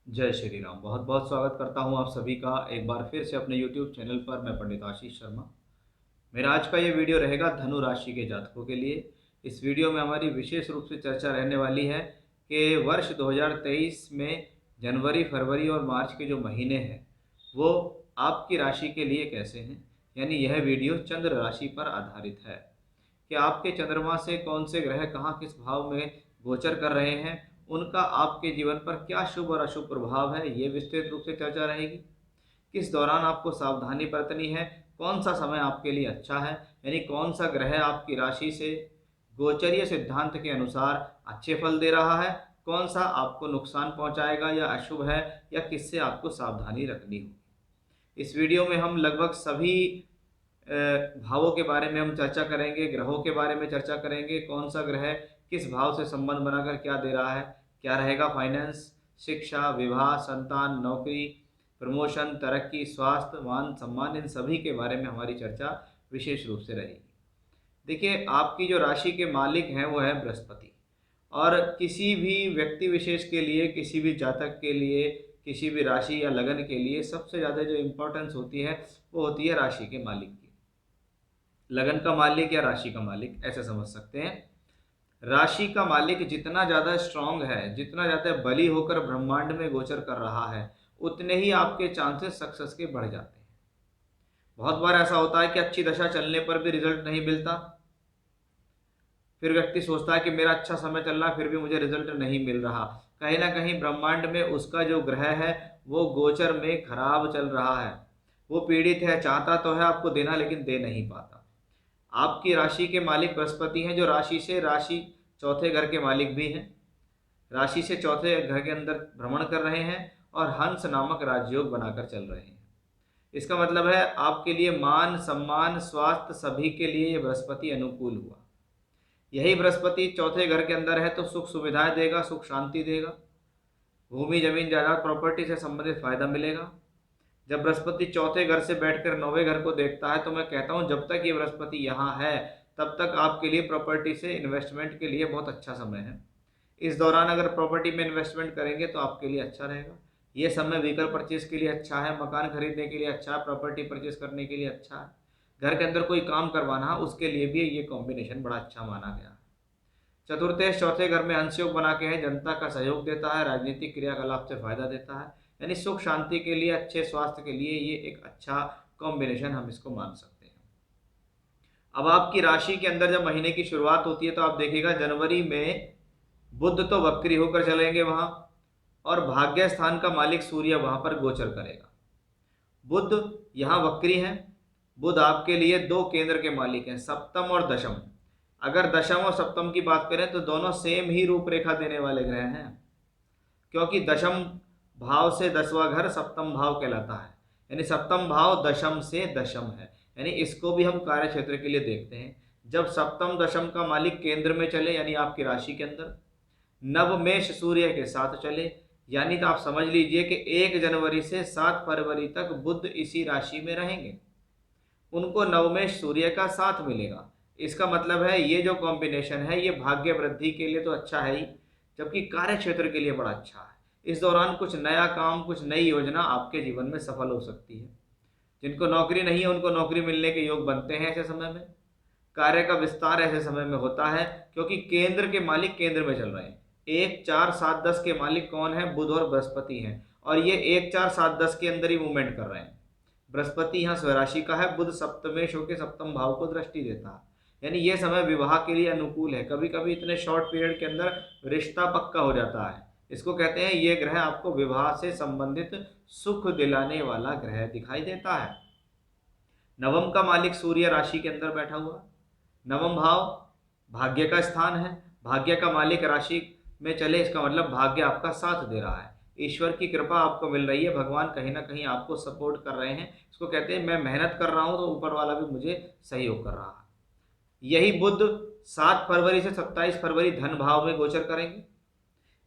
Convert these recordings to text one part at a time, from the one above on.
जय श्री राम। बहुत बहुत स्वागत करता हूं आप सभी का एक बार फिर से अपने YouTube चैनल पर। मैं पंडित आशीष शर्मा। मेरा आज का ये वीडियो रहेगा धनु राशि के जातकों के लिए। इस वीडियो में हमारी विशेष रूप से चर्चा रहने वाली है कि वर्ष 2023 में जनवरी, फरवरी और मार्च के जो महीने हैं वो आपकी राशि के लिए कैसे हैं। यानी यह वीडियो चंद्र राशि पर आधारित है कि आपके चंद्रमा से कौन से ग्रह कहाँ किस भाव में गोचर कर रहे हैं, उनका आपके जीवन पर क्या शुभ और अशुभ प्रभाव है, ये विस्तृत रूप से चर्चा रहेगी। किस दौरान आपको सावधानी बरतनी है, कौन सा समय आपके लिए अच्छा है, यानी कौन सा ग्रह आपकी राशि से गोचरीय सिद्धांत के अनुसार अच्छे फल दे रहा है, कौन सा आपको नुकसान पहुंचाएगा या अशुभ है, या किससे आपको सावधानी रखनी होगी। इस वीडियो में हम लगभग सभी भावों के बारे में हम चर्चा करेंगे, ग्रहों के बारे में चर्चा करेंगे, कौन सा ग्रह किस भाव से संबंध बनाकर क्या दे रहा है, क्या रहेगा फाइनेंस, शिक्षा, विवाह, संतान, नौकरी, प्रमोशन, तरक्की, स्वास्थ्य, मान सम्मान, इन सभी के बारे में हमारी चर्चा विशेष रूप से रहेगी। देखिए, आपकी जो राशि के मालिक हैं वो है बृहस्पति। और किसी भी व्यक्ति विशेष के लिए, किसी भी जातक के लिए, किसी भी राशि या लगन के लिए सबसे ज़्यादा जो इम्पोर्टेंस होती है वो होती है राशि के मालिक की। लगन का मालिक या राशि का मालिक ऐसे समझ सकते हैं। राशि का मालिक जितना ज़्यादा स्ट्रांग है, जितना ज़्यादा बली होकर ब्रह्मांड में गोचर कर रहा है, उतने ही आपके चांसेस सक्सेस के बढ़ जाते हैं। बहुत बार ऐसा होता है कि अच्छी दशा चलने पर भी रिजल्ट नहीं मिलता। फिर व्यक्ति सोचता है कि मेरा अच्छा समय चल रहा है फिर भी मुझे रिजल्ट नहीं मिल रहा। कहीं ना कहीं ब्रह्मांड में उसका जो ग्रह है वो गोचर में खराब चल रहा है। वो पीड़ित है, चाहता तो है आपको देना लेकिन दे नहीं पाता। आपकी राशि के मालिक बृहस्पति हैं, जो राशि चौथे घर के मालिक भी हैं। राशि से चौथे घर के अंदर भ्रमण कर रहे हैं और हंस नामक राजयोग बनाकर चल रहे हैं। इसका मतलब है आपके लिए मान सम्मान स्वास्थ्य सभी के लिए ये बृहस्पति अनुकूल हुआ। यही बृहस्पति चौथे घर के अंदर है तो सुख सुविधाएं देगा, सुख शांति देगा, भूमि जमीन जायदाद प्रॉपर्टी से संबंधित फायदा मिलेगा। जब बृहस्पति चौथे घर से बैठकर नौवें घर को देखता है तो मैं कहता हूँ जब तक ये बृहस्पति यहाँ है तब तक आपके लिए प्रॉपर्टी से इन्वेस्टमेंट के लिए बहुत अच्छा समय है। इस दौरान अगर प्रॉपर्टी में इन्वेस्टमेंट करेंगे तो आपके लिए अच्छा रहेगा। ये समय व्हीकल परचेज के लिए अच्छा है, मकान खरीदने के लिए अच्छा है, प्रॉपर्टी परचेज करने के लिए अच्छा है, घर के अंदर कोई काम करवाना है उसके लिए भी ये कॉम्बिनेशन बड़ा अच्छा माना गया है। चतुर्थेश चौथे घर में अंश योग बना के है, जनता का सहयोग देता है, राजनीतिक क्रियाकलाप से फायदा देता है। यानी सुख शांति के लिए, अच्छे स्वास्थ्य के लिए ये एक अच्छा कॉम्बिनेशन हम इसको मान सकते हैं। अब आपकी राशि के अंदर जब महीने की शुरुआत होती है तो आप देखिएगा जनवरी में बुध तो वक्री होकर चलेंगे वहां, और भाग्य स्थान का मालिक सूर्य वहां पर गोचर करेगा। बुध यहाँ वक्री है। बुध आपके लिए दो केंद्र के मालिक हैं, सप्तम और दशम। अगर दशम और सप्तम की बात करें तो दोनों सेम ही रूपरेखा देने वाले ग्रह हैं, क्योंकि दशम भाव से 10वां घर सप्तम भाव कहलाता है। यानी सप्तम भाव दशम से दशम है। यानी इसको भी हम कार्य क्षेत्र के लिए देखते हैं। जब सप्तम दशम का मालिक केंद्र में चले यानी आपकी राशि के अंदर, नवमेश सूर्य के साथ चले, यानी तो आप समझ लीजिए कि 1 जनवरी से 7 फरवरी तक बुध इसी राशि में रहेंगे, उनको नवमेश सूर्य का साथ मिलेगा। इसका मतलब है ये जो कॉम्बिनेशन है ये भाग्य वृद्धि के लिए तो अच्छा है ही, जबकि कार्य क्षेत्र के लिए बड़ा अच्छा है। इस दौरान कुछ नया काम, कुछ नई योजना आपके जीवन में सफल हो सकती है। जिनको नौकरी नहीं है उनको नौकरी मिलने के योग बनते हैं ऐसे समय में। कार्य का विस्तार ऐसे समय में होता है, क्योंकि केंद्र के मालिक केंद्र में चल रहे हैं। 1 4 7 10 के मालिक कौन है? बुध और बृहस्पति हैं, और ये 1 4 7 10 के अंदर ही मूवमेंट कर रहे हैं। बृहस्पति यहाँ स्वराशि का है, बुध सप्तमेश होकर सप्तम भाव को दृष्टि देता है। यानी ये समय विवाह के लिए अनुकूल है। कभी कभी इतने शॉर्ट पीरियड के अंदर रिश्ता पक्का हो जाता है। इसको कहते हैं ये ग्रह आपको विवाह से संबंधित सुख दिलाने वाला ग्रह दिखाई देता है। नवम का मालिक सूर्य राशि के अंदर बैठा हुआ। नवम भाव भाग्य का स्थान है। भाग्य का मालिक राशि में चले, इसका मतलब भाग्य आपका साथ दे रहा है। ईश्वर की कृपा आपको मिल रही है, भगवान कहीं ना कहीं आपको सपोर्ट कर रहे हैं। इसको कहते हैं मैं मेहनत कर रहा हूं तो ऊपर वाला भी मुझे सहयोग कर रहा है। यही बुध 7 फरवरी से 27 फरवरी धन भाव में गोचर करेंगे।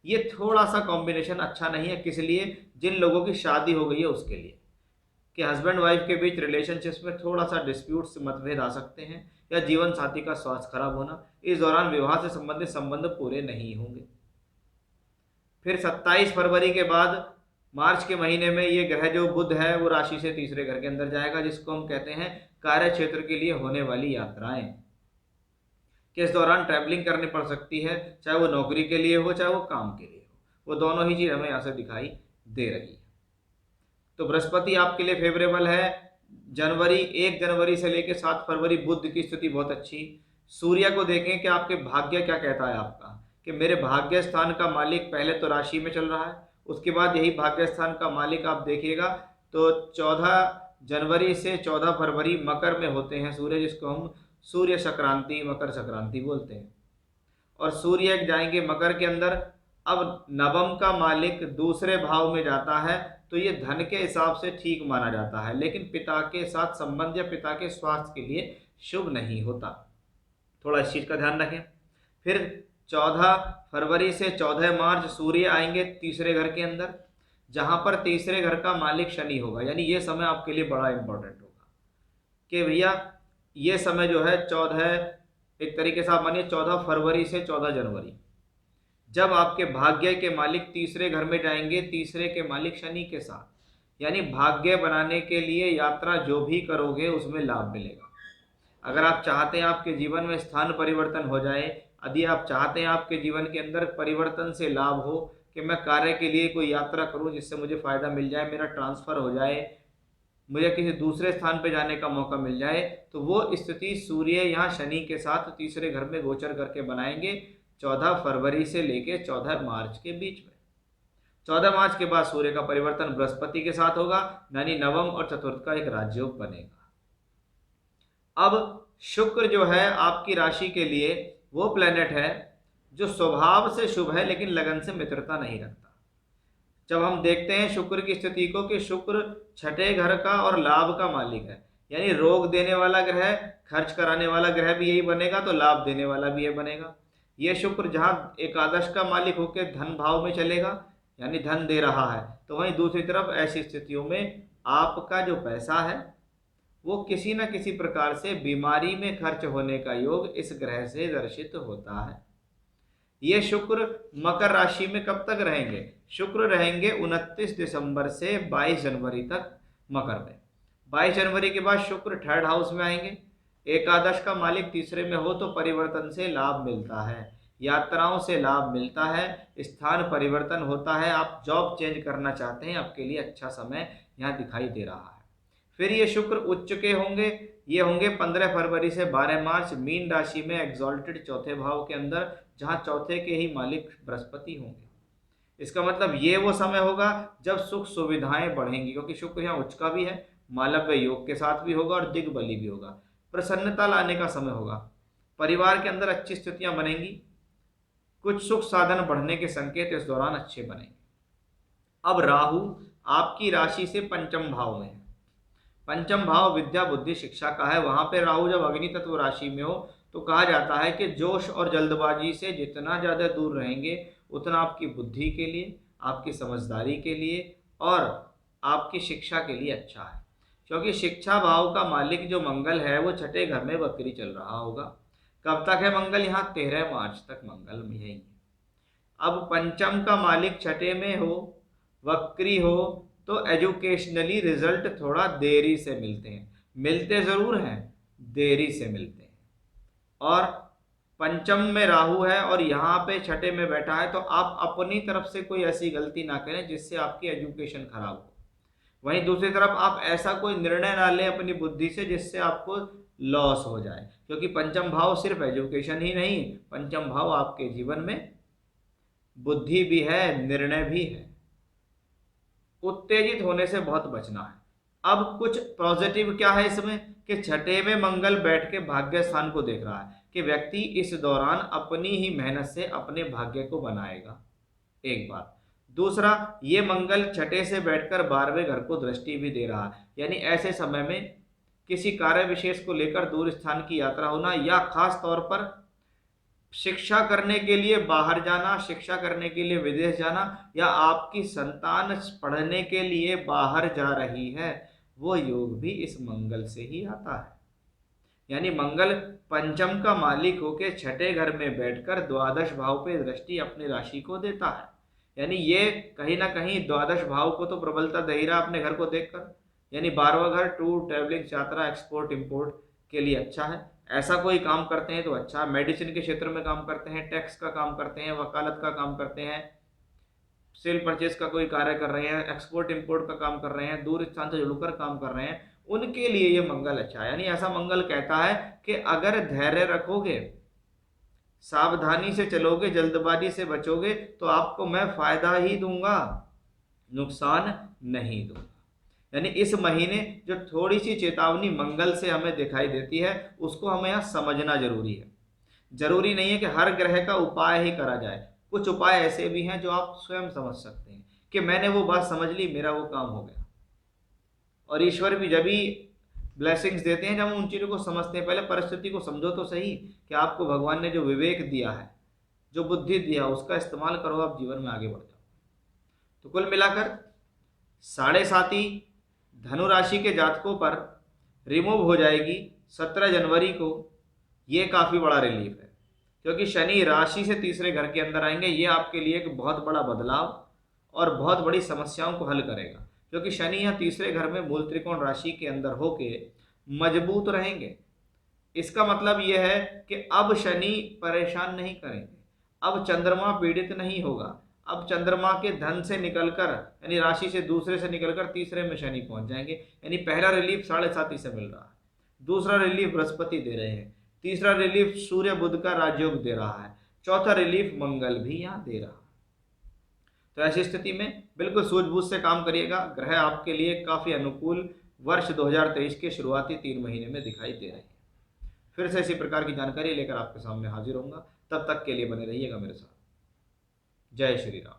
ये थोड़ा सा कॉम्बिनेशन अच्छा नहीं है। किस लिए? जिन लोगों की शादी हो गई है उसके लिए, कि हस्बैंड वाइफ के बीच रिलेशनशिप्स में थोड़ा सा डिस्प्यूट्स, मतभेद आ सकते हैं, या जीवन साथी का स्वास्थ्य खराब होना। इस दौरान विवाह से संबंधित संबंध पूरे नहीं होंगे। फिर 27 फरवरी के बाद मार्च के महीने में ये ग्रह जो बुध है वो राशि से तीसरे घर के अंदर जाएगा, जिसको हम कहते हैं कार्य क्षेत्र के लिए होने वाली यात्राएं, कि इस दौरान ट्रैवलिंग करनी पड़ सकती है, चाहे वो नौकरी के लिए हो चाहे वो काम के लिए हो, वो दोनों ही चीज हमें यहाँ से दिखाई दे रही है। तो बृहस्पति आपके लिए फेवरेबल है। जनवरी 1 जनवरी से लेकर 7 फरवरी बुध की स्थिति बहुत अच्छी। सूर्य को देखें कि आपके भाग्य क्या कहता है आपका, कि मेरे भाग्य स्थान का मालिक पहले तो राशि में चल रहा है, उसके बाद यही भाग्य स्थान का मालिक आप देखिएगा तो 14 जनवरी से 14 फरवरी मकर में होते हैं सूर्य, जिसको हम सूर्य संक्रांति मकर संक्रांति बोलते हैं। और सूर्य जाएंगे मकर के अंदर। अब नवम का मालिक दूसरे भाव में जाता है, तो ये धन के हिसाब से ठीक माना जाता है, लेकिन पिता के साथ संबंध या पिता के स्वास्थ्य के लिए शुभ नहीं होता, थोड़ा इस चीज का ध्यान रखें। फिर 14 फरवरी से 14 मार्च सूर्य आएंगे तीसरे घर के अंदर, जहां पर तीसरे घर का मालिक शनि होगा, यानी ये समय आपके लिए बड़ा इंपॉर्टेंट होगा कि भैया ये समय जो है 14, एक तरीके से आप मानिए 14 फरवरी से 14 जनवरी, जब आपके भाग्य के मालिक तीसरे घर में जाएंगे, तीसरे के मालिक शनि के साथ, यानी भाग्य बनाने के लिए यात्रा जो भी करोगे उसमें लाभ मिलेगा। अगर आप चाहते हैं आपके जीवन में स्थान परिवर्तन हो जाए, यदि आप चाहते हैं आपके जीवन के अंदर परिवर्तन से लाभ हो, कि मैं कार्य के लिए कोई यात्रा करूं जिससे मुझे फायदा मिल जाए, मेरा ट्रांसफर हो जाए, मुझे किसी दूसरे स्थान पर जाने का मौका मिल जाए, तो वो स्थिति सूर्य यहाँ शनि के साथ तीसरे घर में गोचर करके बनाएंगे 14 फरवरी से लेके 14 मार्च के बीच में। 14 मार्च के बाद सूर्य का परिवर्तन बृहस्पति के साथ होगा, यानी नवम और चतुर्थ का एक राजयोग बनेगा। अब शुक्र जो है आपकी राशि के लिए वो प्लेनेट है जो स्वभाव से शुभ है, लेकिन लगन से मित्रता नहीं रखता। जब हम देखते हैं शुक्र की स्थिति को कि शुक्र छठे घर का और लाभ का मालिक है, यानी रोग देने वाला ग्रह, खर्च कराने वाला ग्रह भी यही बनेगा, तो लाभ देने वाला भी ये बनेगा। ये शुक्र जहाँ एकादश का मालिक होकर धन भाव में चलेगा, यानी धन दे रहा है, तो वहीं दूसरी तरफ ऐसी स्थितियों में आपका जो पैसा है वो किसी न किसी प्रकार से बीमारी में खर्च होने का योग इस ग्रह से दर्शित होता है। ये शुक्र मकर राशि में कब तक रहेंगे? शुक्र रहेंगे 29 दिसंबर से 22 जनवरी तक मकर में। 22 जनवरी के बाद शुक्र थर्ड हाउस में आएंगे। एकादश का मालिक तीसरे में हो तो परिवर्तन से लाभ मिलता है, यात्राओं से लाभ मिलता है, स्थान परिवर्तन होता है, आप जॉब चेंज करना चाहते हैं, आपके लिए अच्छा समय यहाँ दिखाई दे रहा है। फिर ये शुक्र उच्च के होंगे, ये होंगे 15 फरवरी से 12 मार्च मीन राशि में एक्सॉल्टेड चौथे भाव के अंदर, जहाँ चौथे के ही मालिक बृहस्पति होंगे। इसका मतलब ये वो समय होगा जब सुख सुविधाएं बढ़ेंगी, क्योंकि शुक्र यहाँ उच्च का भी है, मालव्य योग के साथ भी होगा और दिग्बली भी होगा। प्रसन्नता लाने का समय होगा, परिवार के अंदर अच्छी स्थितियां बनेंगी, कुछ सुख साधन बढ़ने के संकेत इस दौरान अच्छे बनेंगे। अब राहु आपकी राशि से पंचम भाव में है। पंचम भाव विद्या बुद्धि शिक्षा का है। वहां पे राहु जब अग्नि तत्व राशि में हो तो कहा जाता है कि जोश और जल्दबाजी से जितना ज्यादा दूर रहेंगे उतना आपकी बुद्धि के लिए, आपकी समझदारी के लिए और आपकी शिक्षा के लिए अच्छा है, क्योंकि शिक्षा भाव का मालिक जो मंगल है वो छठे घर में वक्री चल रहा होगा। कब तक है मंगल? यहाँ 13 मार्च तक मंगल में ही। अब पंचम का मालिक छठे में हो, वक्री हो, तो एजुकेशनली रिजल्ट थोड़ा देरी से मिलते हैं, मिलते जरूर हैं, देरी से मिलते हैं। और पंचम में राहु है और यहाँ पे छठे में बैठा है, तो आप अपनी तरफ से कोई ऐसी गलती ना करें जिससे आपकी एजुकेशन खराब हो। वहीं दूसरी तरफ आप ऐसा कोई निर्णय ना लें अपनी बुद्धि से जिससे आपको लॉस हो जाए, क्योंकि पंचम भाव सिर्फ एजुकेशन ही नहीं, पंचम भाव आपके जीवन में बुद्धि भी है, निर्णय भी है। उत्तेजित होने से बहुत बचना है। अब कुछ पॉजिटिव क्या है इसमें कि छठे में मंगल बैठ के भाग्य स्थान को देख रहा है कि व्यक्ति इस दौरान अपनी ही मेहनत से अपने भाग्य को बनाएगा, एक बात। दूसरा, ये मंगल छठे से बैठकर 12वें घर को दृष्टि भी दे रहा है, यानी ऐसे समय में किसी कार्य विशेष को लेकर दूर स्थान की यात्रा होना या खास तौर पर शिक्षा करने के लिए बाहर जाना, शिक्षा करने के लिए विदेश जाना, या आपकी संतान पढ़ने के लिए बाहर जा रही है, वो योग भी इस मंगल से ही आता है। यानी मंगल पंचम का मालिक होकर छठे घर में बैठकर द्वादश भाव पे दृष्टि अपनी राशि को देता है, यानी ये कहीं ना कहीं द्वादश भाव को तो प्रबलता दे ही रहा अपने घर को देखकर। यानी 12वां घर टूर, ट्रैवलिंग, यात्रा, एक्सपोर्ट इम्पोर्ट के लिए अच्छा है। ऐसा कोई काम करते हैं तो अच्छा, मेडिसिन के क्षेत्र में काम करते हैं, टैक्स का काम करते हैं, वकालत का काम करते हैं, सेल परचेज का कोई कार्य कर रहे हैं, एक्सपोर्ट इंपोर्ट का काम कर रहे हैं, दूर स्थान से जुड़कर काम कर रहे हैं, उनके लिए ये मंगल अच्छा है। यानी ऐसा मंगल कहता है कि अगर धैर्य रखोगे, सावधानी से चलोगे, जल्दबाजी से बचोगे तो आपको मैं फायदा ही दूंगा, नुकसान नहीं दूंगा। यानी इस महीने जो थोड़ी सी चेतावनी मंगल से हमें दिखाई देती है उसको हमें यहाँ समझना जरूरी है। जरूरी नहीं है कि हर ग्रह का उपाय ही करा जाए, कुछ उपाय ऐसे भी हैं जो आप स्वयं समझ सकते हैं कि मैंने वो बात समझ ली, मेरा वो काम हो गया। और ईश्वर भी जब भी ब्लेसिंग्स देते हैं जब हम उन चीज़ों को समझते हैं। पहले परिस्थिति को समझो तो सही कि आपको भगवान ने जो विवेक दिया है, जो बुद्धि दिया, उसका इस्तेमाल करो, आप जीवन में आगे बढ़ जाओ। तो कुल मिलाकर 7.5 धनु राशि के जातकों पर रिमूव हो जाएगी 17 जनवरी को। ये काफ़ी बड़ा रिलीफ है क्योंकि शनि राशि से तीसरे घर के अंदर आएंगे। ये आपके लिए एक बहुत बड़ा बदलाव और बहुत बड़ी समस्याओं को हल करेगा, क्योंकि शनि यहाँ तीसरे घर में मूल त्रिकोण राशि के अंदर होके मजबूत रहेंगे। इसका मतलब यह है कि अब शनि परेशान नहीं करेंगे, अब चंद्रमा पीड़ित नहीं होगा। अब चंद्रमा के धन से निकलकर, यानी राशि से दूसरे से निकलकर तीसरे में शनि पहुंच जाएंगे। यानी पहला रिलीफ 7.5 से मिल रहा है, दूसरा रिलीफ बृहस्पति दे रहे हैं, तीसरा रिलीफ सूर्य बुध का राजयोग दे रहा है, चौथा रिलीफ मंगल भी यहाँ दे रहा है। तो ऐसी स्थिति में बिल्कुल सूझबूझ से काम करिएगा। ग्रह आपके लिए काफ़ी अनुकूल वर्ष 2023 के शुरुआती 3 महीने में दिखाई दे रहे हैं। फिर से इसी प्रकार की जानकारी लेकर आपके सामने हाजिर होऊंगा। तब तक के लिए बने रहिएगा मेरे साथ। जय श्री राम।